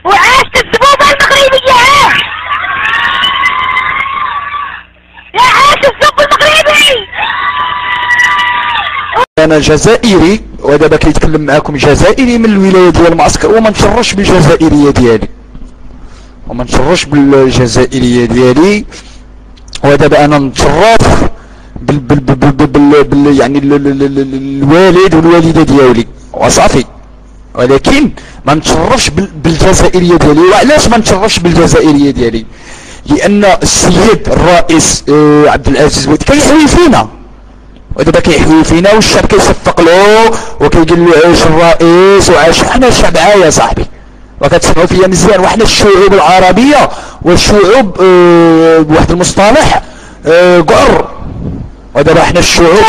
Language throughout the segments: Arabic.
وعشت الزبوبة المغربية. يا عاش الزب المغربي. انا جزائري ودابا كيتكلم معاكم جزائري من الولايه ديال المعسكر، وما نشرش بالجزائريه ديالي، وما نشرش بالجزائريه ديالي. ودابا انا نتشرف بال يعني الوالد والوالده ديالي وصافي، ولكن ما نتشرفش بالجزائريه ديالي. وعلاش ما نتشرفش بالجزائريه ديالي؟ لان السيد الرئيس عبد العزيز بوتفليقه كيحوي فينا، ودابا كيحوي فينا والشعب كيصفق له وكيقول له عاش الرئيس وعاش. حنا الشعب عايا صاحبي، وكتسمعوا فيا مزيان. وحنا الشعوب العربيه والشعوب بواحد المصطلح قعر، ودابا حنا الشعوب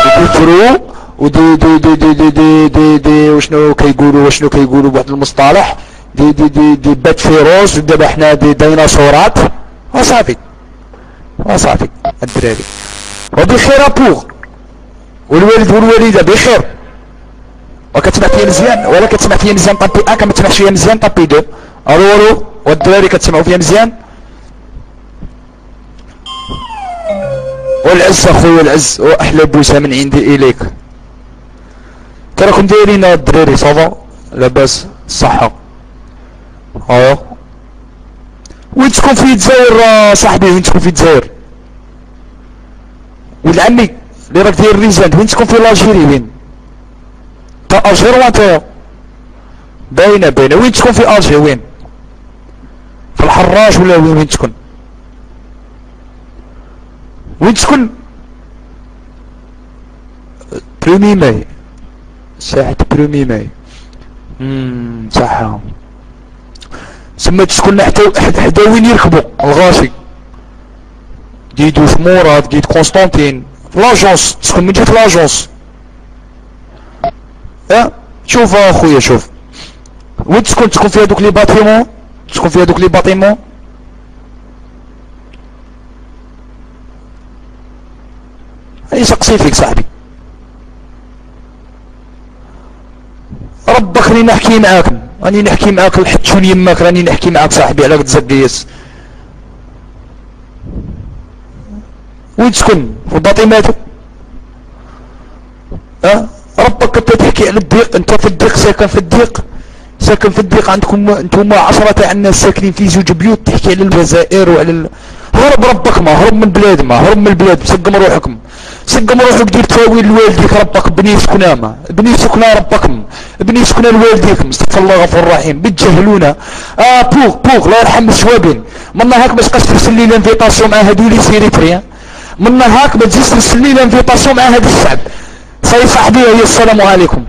كيكفروا ودي دي دي دي دي دي دي دي وشنو كيقولوا بواحد المصطلح دي بات فيروس. ودابا حنا دي ديناصورات وصافي الدراري وبخير بوغ، والوالد والوالده بخير. وكتسمع فيا مزيان ولا كتسمع فيا مزيان طابي كما تسمعش فيا مزيان طابي دو. الو والدراري كتسمعوا فيا مزيان؟ والعز اخويا العز واحلى بوسه من عندي اليك. كراكم دايرين الدراري؟ صافا لاباس الصحه؟ وين تكون في الجزائر صاحبي؟ وين تكون في الجزائر؟ ولد عمي اللي راك داير ريزاند وين تكون في لاجيري؟ وين تا الجير وانت باينه وين تكون في الجير؟ وين في الحراج ولا وين تكون؟ وين تكون؟ برومي ماي، ساعة برومي ماي. صح. سما تكون حدا وين يركبوا الغاشي ديدوش مراد قيد قسطنطين في لاجونس. تكون من جهة لاجونس. شوف اخويا شوف وين تكون في هذوك لي باتيمون، تكون في هذوك لي باتيمون. هاي سقسي فيك صاحبي. ربك راني نحكي معاك، راني نحكي معاك الحتشون يماك، راني نحكي معاك صاحبي على قد زقيس. وين تكون؟ في الباطيماتو. ربك انت تحكي على الضيق، انت في الضيق ساكن في الضيق عندكم انتوما 10 تاع الناس ساكنين في 2 بيوت، تحكي على الجزائر وعلى هرب ربك، ما هرب من البلاد، ما هرب من البلاد. سقم روحكم، سقم روحك، دير تاويل لوالديك. ربك بني سكنامه، بني سكنى ربكم، بني سكنى لوالديكم. استغفر الله غفور رحيم. بتجهلونا. بوغ الله يرحم الشوابين. من نهارك ما تبقاش ترسل لي لانفيتاسيون مع هادو لي سيريتريان، من نهارك ما تجيش ترسل لي لانفيتاسيون مع هاد الشعب. صاي صاحبي، السلام عليكم.